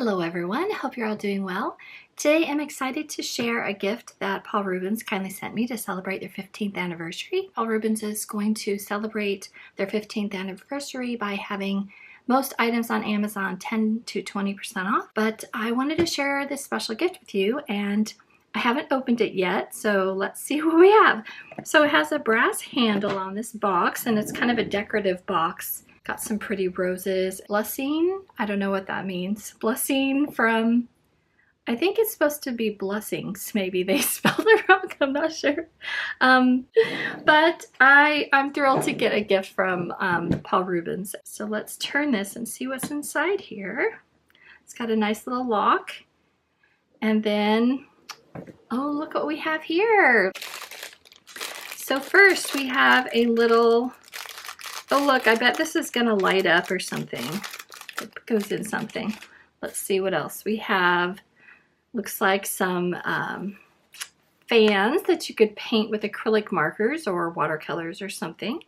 Hello everyone, hope you're all doing well. Today I'm excited to share a gift that Paul Rubens kindly sent me to celebrate their 15th anniversary. Paul Rubens is going to celebrate their 15th anniversary by having most items on Amazon 10 to 20% off, but I wanted to share this special gift with you and I haven't opened it yet, so let's see what we have. So it has a brass handle on this box and it's kind of a decorative box. Got some pretty roses. Blessing, I don't know what that means. Blessing from, I think it's supposed to be blessings. Maybe they spelled it wrong, I'm not sure. But I'm thrilled to get a gift from Paul Rubens. So let's turn this and see what's inside here. It's got a nice little lock. And then, oh, look what we have here. So first we have a little, oh look, I bet this is gonna light up or something. It goes in something. Let's see what else. We have, looks like some fans that you could paint with acrylic markers or watercolors or something.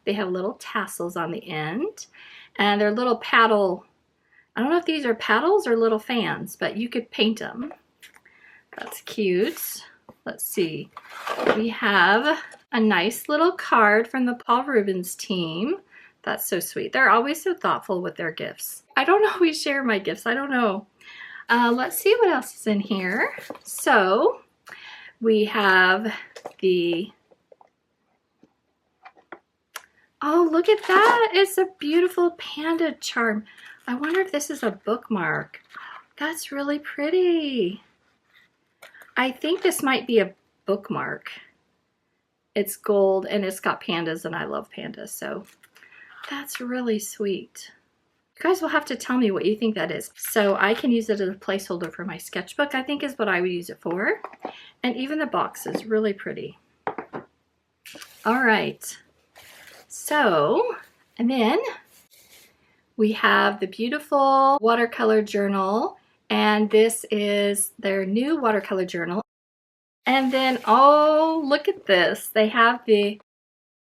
They have little tassels on the end and they're little paddle, I don't know if these are paddles or little fans, but you could paint them. That's cute. Let's see. We have a nice little card from the Paul Rubens team. That's so sweet. They're always so thoughtful with their gifts. I don't always share my gifts. I don't know. Let's see what else is in here. So we have the, oh, look at that. It's a beautiful panda charm. I wonder if this is a bookmark. That's really pretty. I think this might be a bookmark. It's gold and it's got pandas and I love pandas, so that's really sweet. You guys will have to tell me what you think that is. So I can use it as a placeholder for my sketchbook, I think is what I would use it for. And even the box is really pretty. All right, so, and then we have the beautiful watercolor journal. And this is their new watercolor journal. And then, oh, look at this. They have the,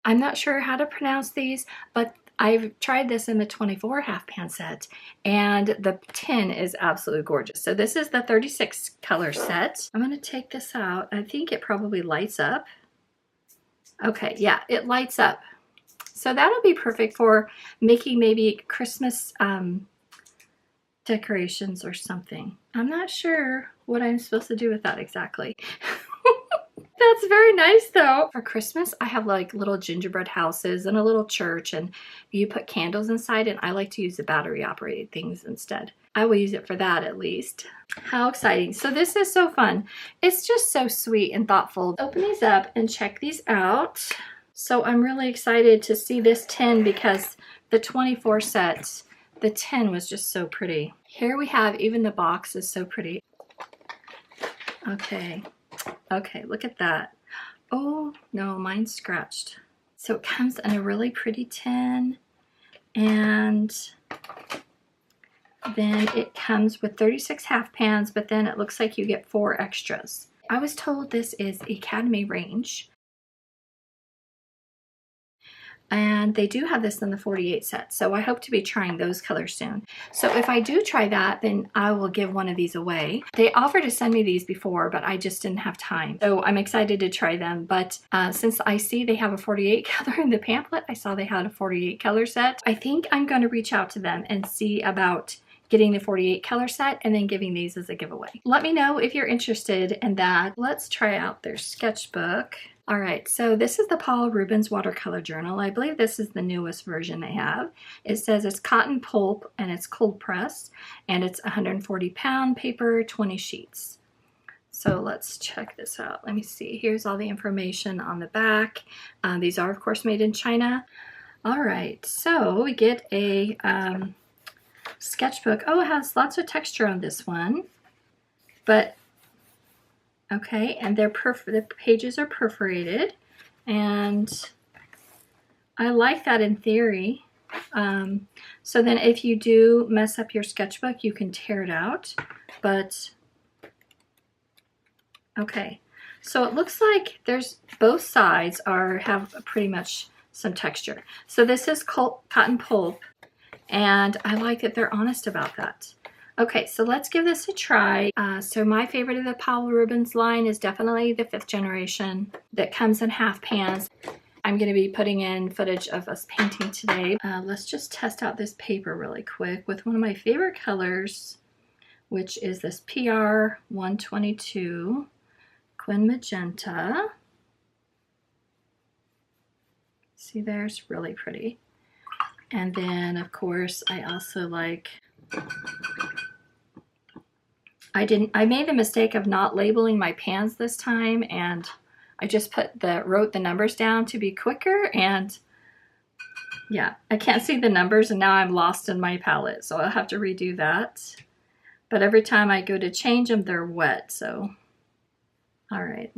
I'm not sure how to pronounce these, but I've tried this in the 24 half pan set and the tin is absolutely gorgeous. So this is the 36 color set. I'm gonna take this out. I think it probably lights up. Okay, yeah, it lights up. So that'll be perfect for making maybe Christmas decorations or something. I'm not sure what I'm supposed to do with that exactly. That's very nice though. For Christmas, I have like little gingerbread houses and a little church and you put candles inside and I like to use the battery operated things instead. I will use it for that at least. How exciting. So this is so fun. It's just so sweet and thoughtful. Open these up and check these out. So I'm really excited to see this tin because the 24 sets, the tin was just so pretty. Here we have, even the box is so pretty. Okay, okay, look at that. Oh no, mine's scratched. So it comes in a really pretty tin and then it comes with 36 half pans, but then it looks like you get 4 extras. I was told this is Academy range. And they do have this in the 48 set, so I hope to be trying those colors soon. So if I do try that, then I will give one of these away. They offered to send me these before, but I just didn't have time. So I'm excited to try them, but since I see they have a 48 color in the pamphlet, I saw they had a 48 color set. I think I'm going to reach out to them and see about getting the 48 color set and then giving these as a giveaway. Let me know if you're interested in that. Let's try out their sketchbook. All right, so this is the Paul Rubens watercolor journal. I believe this is the newest version they have. It says it's cotton pulp and it's cold pressed and it's 140 pound paper, 20 sheets. So let's check this out. Let me see. Here's all the information on the back. These are of course made in China. All right, so we get a sketchbook. Oh, it has lots of texture on this one, but okay, and the pages are perforated, and I like that in theory. So then if you do mess up your sketchbook, you can tear it out, but okay. So it looks like there's both sides have pretty much some texture. So this is cotton pulp, and I like that they're honest about that. Okay, so let's give this a try. So my favorite of the Paul Rubens line is definitely the 5th generation that comes in half pans. I'm going to be putting in footage of us painting today. Let's just test out this paper really quick with one of my favorite colors, which is this PR 122 Quin Magenta. See, there's really pretty. And then, of course, I also like... I made the mistake of not labeling my pans this time, and I just wrote the numbers down to be quicker, and yeah, I can't see the numbers, and now I'm lost in my palette, so I'll have to redo that. But every time I go to change them, they're wet, so all right,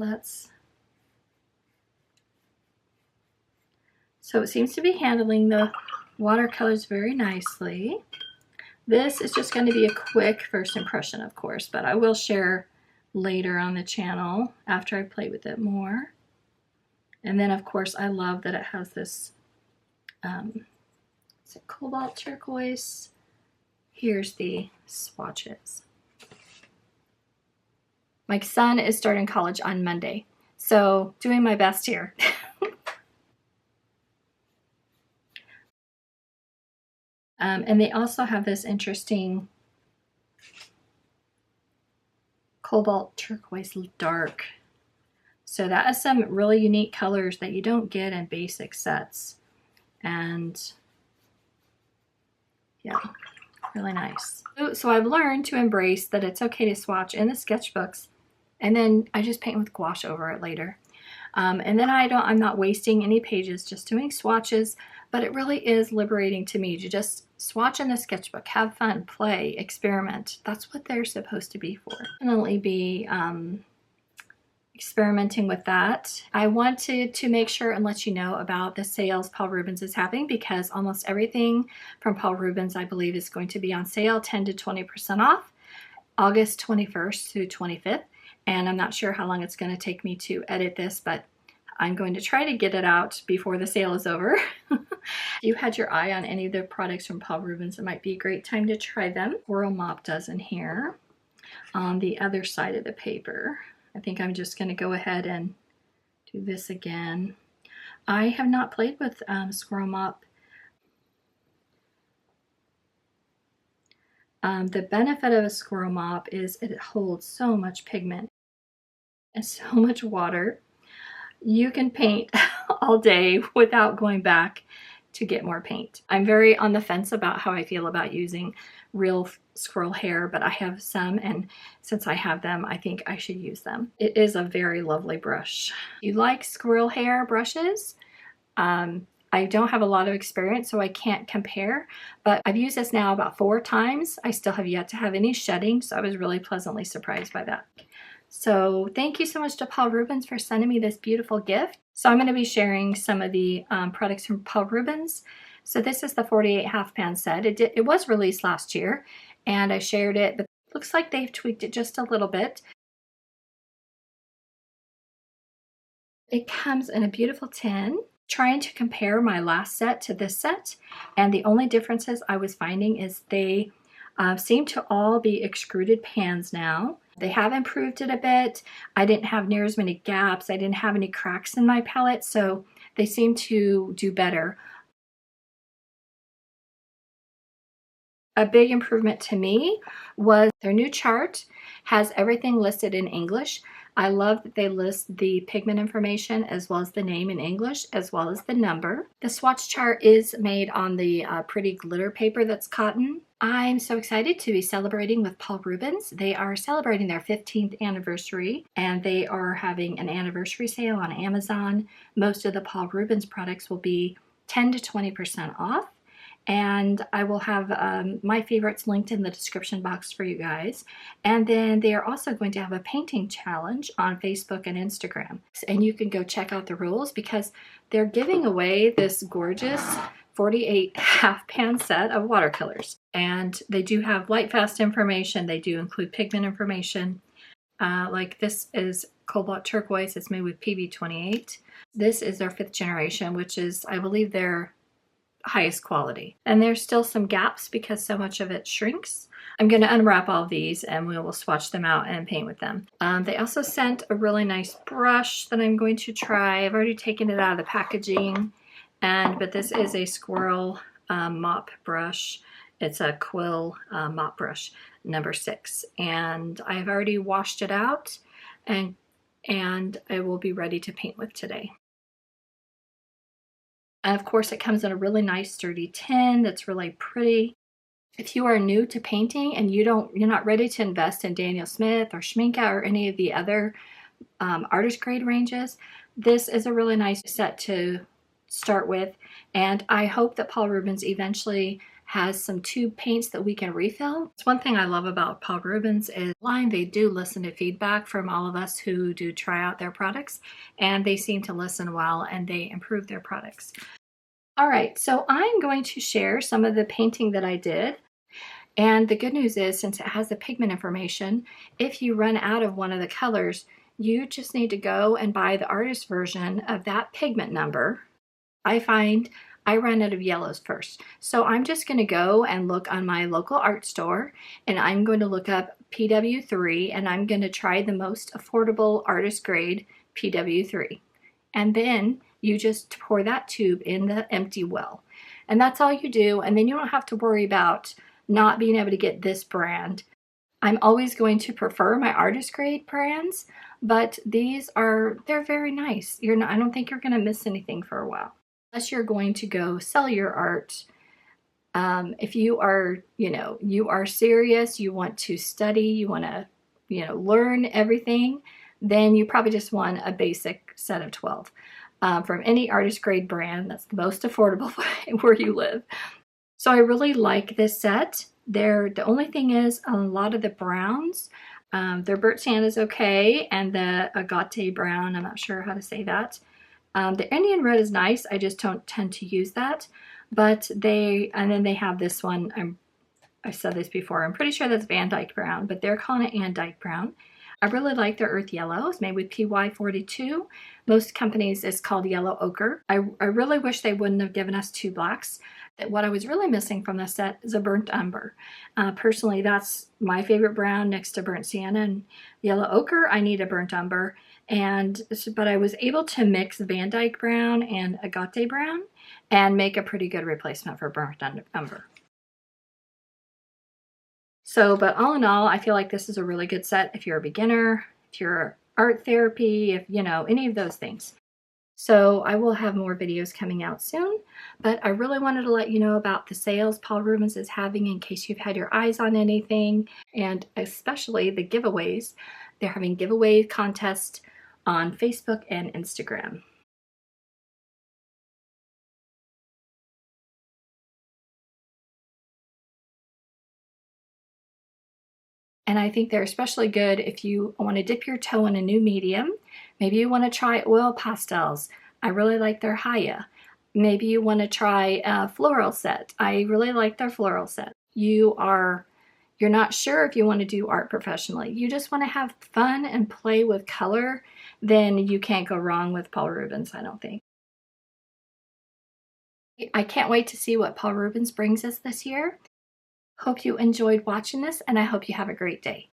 so it seems to be handling the watercolors very nicely. This is just going to be a quick first impression, of course, but I will share later on the channel after I play with it more. And then, of course, I love that it has this it's a cobalt turquoise. Here's the swatches. My son is starting college on Monday, so doing my best here. And they also have this interesting cobalt turquoise dark. So that is some really unique colors that you don't get in basic sets. And yeah, really nice. So I've learned to embrace that it's okay to swatch in the sketchbooks, and then I just paint with gouache over it later. And then I'm not wasting any pages just doing swatches, but it really is liberating to me to just swatch in the sketchbook, have fun, play, experiment. That's what they're supposed to be for. Definitely be experimenting with that. I wanted to make sure and let you know about the sales Paul Rubens is having, because almost everything from Paul Rubens, I believe, is going to be on sale 10 to 20% off, August 21st through 25th. And I'm not sure how long it's going to take me to edit this, but I'm going to try to get it out before the sale is over. If you had your eye on any of the products from Paul Rubens, it might be a great time to try them. Squirrel mop does in here on the other side of the paper. I think I'm just going to go ahead and do this again. I have not played with Squirrel mop. The benefit of a Squirrel mop is it holds so much pigment and so much water. You can paint all day without going back to get more paint. I'm very on the fence about how I feel about using real squirrel hair, but I have some, and since I have them, I think I should use them. It is a very lovely brush. You like squirrel hair brushes? I don't have a lot of experience, so I can't compare, but I've used this now about 4 times. I still have yet to have any shedding, so I was really pleasantly surprised by that. So thank you so much to Paul Rubens for sending me this beautiful gift. So I'm going to be sharing some of the products from Paul Rubens. So this is the 48 half pan set. It was released last year, and I shared it, but it looks like they've tweaked it just a little bit. It comes in a beautiful tin. Trying to compare my last set to this set, and the only differences I was finding is they seem to all be extruded pans now. They have improved it a bit. I didn't have near as many gaps. I didn't have any cracks in my palette, so they seem to do better. A big improvement to me was their new chart has everything listed in English. I love that they list the pigment information as well as the name in English as well as the number. The swatch chart is made on the pretty glitter paper that's cotton. I'm so excited to be celebrating with Paul Rubens. They are celebrating their 15th anniversary, and they are having an anniversary sale on Amazon. Most of the Paul Rubens products will be 10 to 20% off. And I will have my favorites linked in the description box for you guys. And then they are also going to have a painting challenge on Facebook and Instagram. And you can go check out the rules because they're giving away this gorgeous 48 half pan set of watercolors. And they do have light fast information. They do include pigment information. Like this is cobalt turquoise. It's made with PB28. This is their 5th generation, which is, I believe, their highest quality. And there's still some gaps because so much of it shrinks. I'm going to unwrap all of these and we will swatch them out and paint with them. They also sent a really nice brush that I'm going to try. I've already taken it out of the packaging, but this is a Squirrel mop brush. It's a quill mop brush number 6, and I've already washed it out and I will be ready to paint with today. And of course it comes in a really nice sturdy tin that's really pretty. If you are new to painting and you're not ready to invest in Daniel Smith or Schmincke or any of the other artist grade ranges, this is a really nice set to start with. And I hope that Paul Rubens eventually has some tube paints that we can refill. It's one thing I love about Paul Rubens is they do listen to feedback from all of us who do try out their products, and they seem to listen well and they improve their products. All right, so I'm going to share some of the painting that I did. And the good news is, since it has the pigment information, if you run out of one of the colors, you just need to go and buy the artist version of that pigment number. I find I run out of yellows first. So I'm just going to go and look on my local art store, and I'm going to look up PW3, and I'm going to try the most affordable artist grade PW3. And then you just pour that tube in the empty well. And that's all you do, and then you don't have to worry about not being able to get this brand. I'm always going to prefer my artist grade brands, but they're very nice. I don't think you're going to miss anything for a while. Unless you're going to go sell your art. If you are, you are serious, you want to study, you want to, learn everything, then you probably just want a basic set of 12 from any artist grade brand that's the most affordable where you live. So I really like this set. The only thing is a lot of the browns, their burnt sienna is okay, and the agate brown, I'm not sure how to say that. The Indian red is nice. I just don't tend to use that. But and then they have this one. I said this before. I'm pretty sure that's Van Dyke brown, but they're calling it Ann Dyke brown. I really like their earth yellow. It's made with PY42. Most companies it's called yellow ochre. I really wish they wouldn't have given us 2 blacks. What I was really missing from this set is a burnt umber. Personally, that's my favorite brown next to burnt sienna and yellow ochre. I need a burnt umber. But I was able to mix Van Dyke brown and agate brown and make a pretty good replacement for burnt umber. So, but all in all, I feel like this is a really good set if you're a beginner, if you're art therapy, if any of those things. So I will have more videos coming out soon, but I really wanted to let you know about the sales Paul Rubens is having in case you've had your eyes on anything, and especially the giveaways. They're having giveaway contests on Facebook and Instagram. And I think they're especially good if you want to dip your toe in a new medium. Maybe you want to try oil pastels. I really like their Haya. Maybe you want to try a floral set. I really like their floral set. You're not sure if you want to do art professionally. You just want to have fun and play with color, then you can't go wrong with Paul Rubens, I don't think. I can't wait to see what Paul Rubens brings us this year. Hope you enjoyed watching this, and I hope you have a great day.